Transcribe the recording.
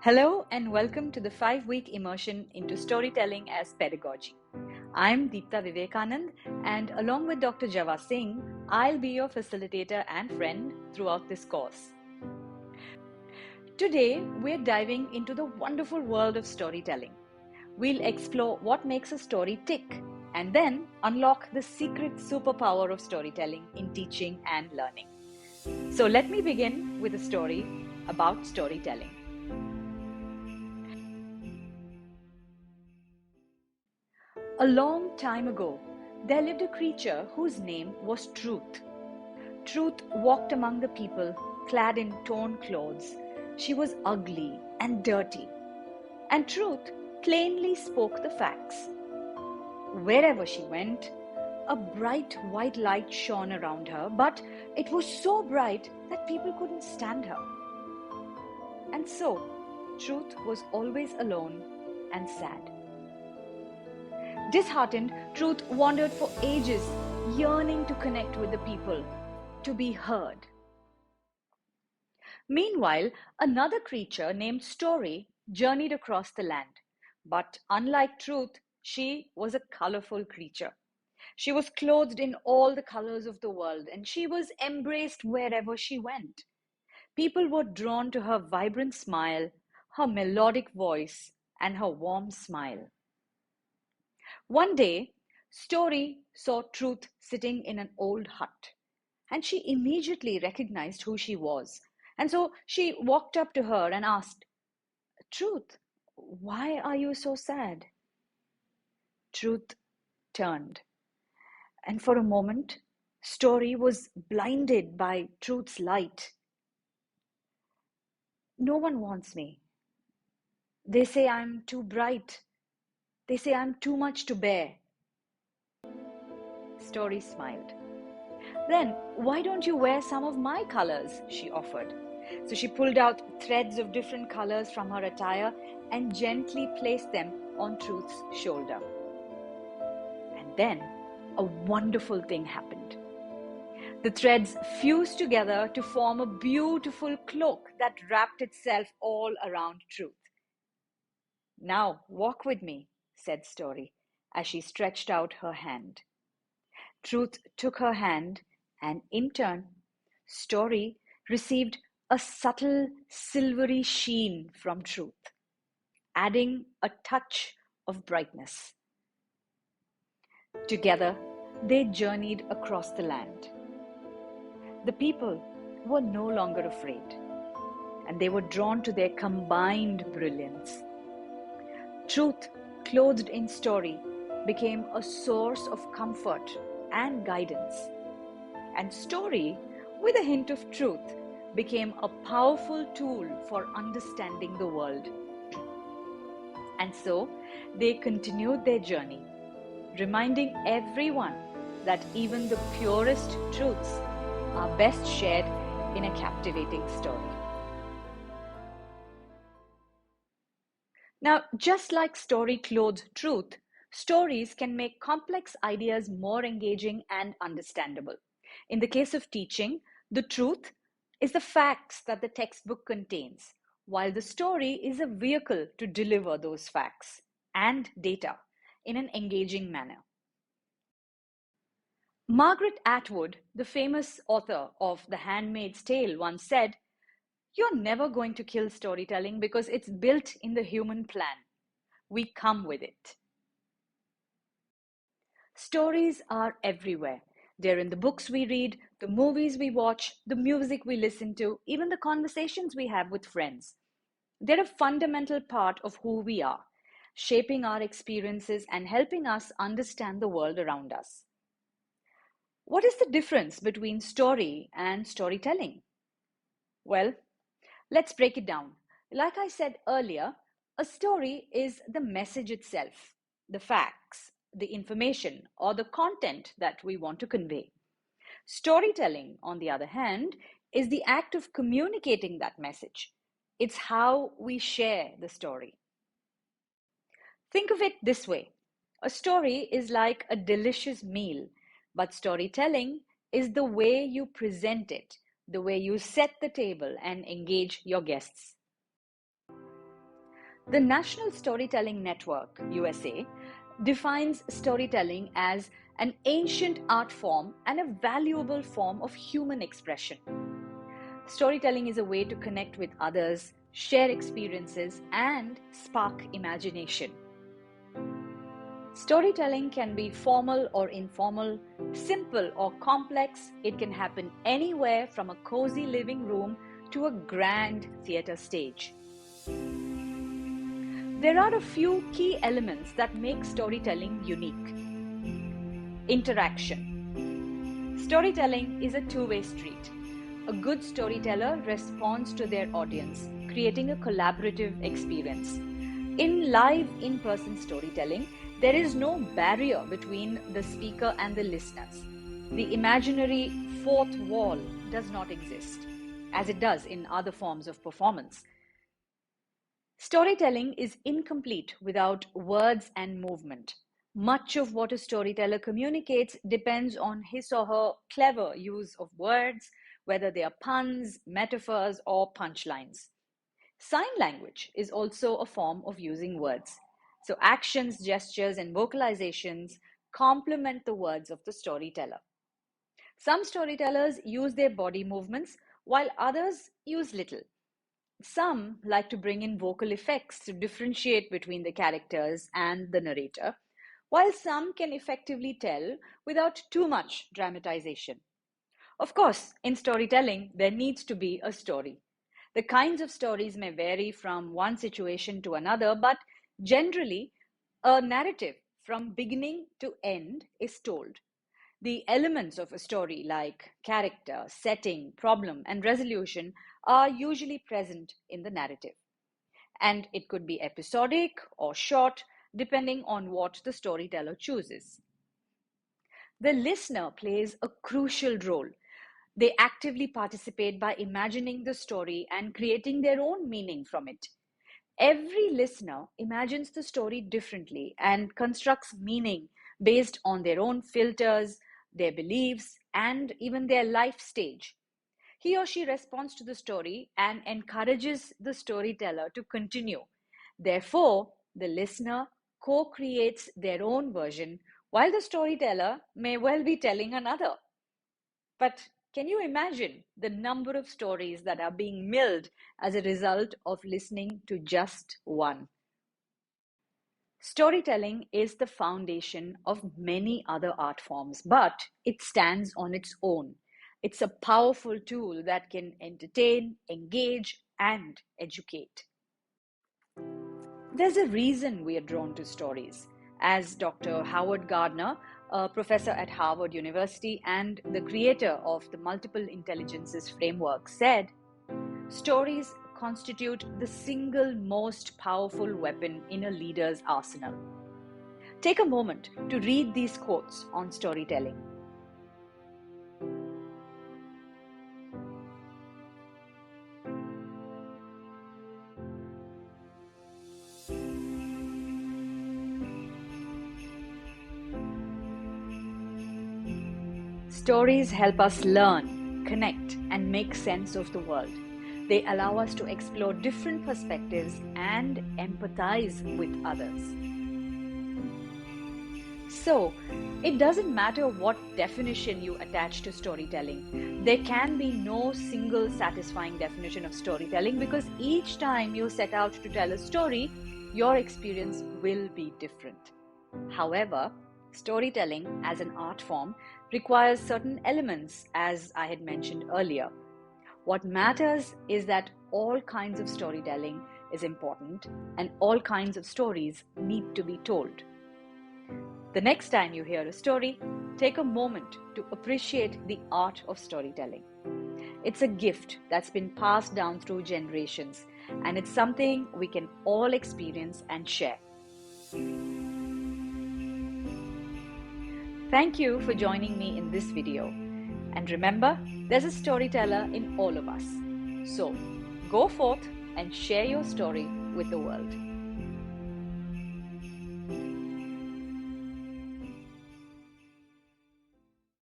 Hello and welcome to the 5-week immersion into storytelling as pedagogy. I'm Deepta Vivekanand, and along with Dr. Java Singh, I'll be your facilitator and friend throughout this course. Today, we're diving into the wonderful world of storytelling. We'll explore what makes a story tick and then unlock the secret superpower of storytelling in teaching and learning. So let me begin with a story about storytelling. A long time ago, there lived a creature whose name was Truth. Truth walked among the people, clad in torn clothes. She was ugly and dirty, and Truth plainly spoke the facts. Wherever she went, a bright white light shone around her, but it was so bright that people couldn't stand her. And so, Truth was always alone and sad. Disheartened, Truth wandered for ages, yearning to connect with the people, to be heard. Meanwhile, another creature named Story journeyed across the land. But unlike Truth, she was a colorful creature. She was clothed in all the colors of the world, and she was embraced wherever she went. People were drawn to her vibrant smile, her melodic voice, and her warm smile. One day, Story saw Truth sitting in an old hut, and she immediately recognized who she was. And so she walked up to her and asked, "Truth, why are you so sad?" Truth turned, and for a moment, Story was blinded by Truth's light. "No one wants me. They say I'm too bright. They say I'm too much to bear." Story smiled. "Then why don't you wear some of my colors?" she offered. So she pulled out threads of different colors from her attire and gently placed them on Truth's shoulder. And then a wonderful thing happened. The threads fused together to form a beautiful cloak that wrapped itself all around Truth. "Now walk with me," said Story, as she stretched out her hand. Truth took her hand, and in turn, Story received a subtle silvery sheen from Truth, adding a touch of brightness. Together, they journeyed across the land. The people were no longer afraid, and they were drawn to their combined brilliance. Truth, clothed in Story, became a source of comfort and guidance. And Story, with a hint of Truth, became a powerful tool for understanding the world. And so they continued their journey, reminding everyone that even the purest truths are best shared in a captivating story. Now, just like Story clothed Truth, stories can make complex ideas more engaging and understandable. In the case of teaching, the truth is the facts that the textbook contains, while the story is a vehicle to deliver those facts and data in an engaging manner. Margaret Atwood, the famous author of The Handmaid's Tale, once said, "You're never going to kill storytelling because it's built in the human plan. We come with it." Stories are everywhere. They're in the books we read, the movies we watch, the music we listen to, even the conversations we have with friends. They're a fundamental part of who we are, shaping our experiences and helping us understand the world around us. What is the difference between story and storytelling? Well, let's break it down. Like I said earlier, a story is the message itself, the facts, the information, or the content that we want to convey. Storytelling, on the other hand, is the act of communicating that message. It's how we share the story. Think of it this way. A story is like a delicious meal, but storytelling is the way you present it, the way you set the table and engage your guests. The National Storytelling Network, USA, defines storytelling as an ancient art form and a valuable form of human expression. Storytelling is a way to connect with others, share experiences, and spark imagination. Storytelling can be formal or informal, simple or complex. It can happen anywhere from a cozy living room to a grand theatre stage. There are a few key elements that make storytelling unique. Interaction. Storytelling is a two-way street. A good storyteller responds to their audience, creating a collaborative experience. In live, in-person storytelling, there is no barrier between the speaker and the listeners. The imaginary fourth wall does not exist, as it does in other forms of performance. Storytelling is incomplete without words and movement. Much of what a storyteller communicates depends on his or her clever use of words, whether they are puns, metaphors, or punchlines. Sign language is also a form of using words. So actions, gestures, and vocalizations complement the words of the storyteller. Some storytellers use their body movements while others use little. Some like to bring in vocal effects to differentiate between the characters and the narrator, while some can effectively tell without too much dramatization. Of course, in storytelling, there needs to be a story. The kinds of stories may vary from one situation to another, but generally, a narrative from beginning to end is told. The elements of a story, like character, setting, problem, and resolution, are usually present in the narrative. And it could be episodic or short, depending on what the storyteller chooses. The listener plays a crucial role. They actively participate by imagining the story and creating their own meaning from it. Every listener imagines the story differently and constructs meaning based on their own filters, their beliefs, and even their life stage. He or she responds to the story and encourages the storyteller to continue. Therefore, the listener co creates their own version, while the storyteller may well be telling another. But can you imagine the number of stories that are being milled as a result of listening to just one? Storytelling is the foundation of many other art forms, but it stands on its own. It's a powerful tool that can entertain, engage, and educate. There's a reason we are drawn to stories. As Dr. Howard Gardner, a professor at Harvard University and the creator of the Multiple Intelligences framework, said, stories constitute the single most powerful weapon in a leader's arsenal. Take a moment to read these quotes on storytelling. Stories help us learn, connect, and make sense of the world. They allow us to explore different perspectives and empathize with others. So, it doesn't matter what definition you attach to storytelling. There can be no single satisfying definition of storytelling because each time you set out to tell a story, your experience will be different. However, storytelling as an art form requires certain elements, as I had mentioned earlier. What matters is that all kinds of storytelling is important and all kinds of stories need to be told. The next time you hear a story, take a moment to appreciate the art of storytelling. It's a gift that's been passed down through generations, and it's something we can all experience and share. Thank you for joining me in this video. And remember, there's a storyteller in all of us. So, go forth and share your story with the world.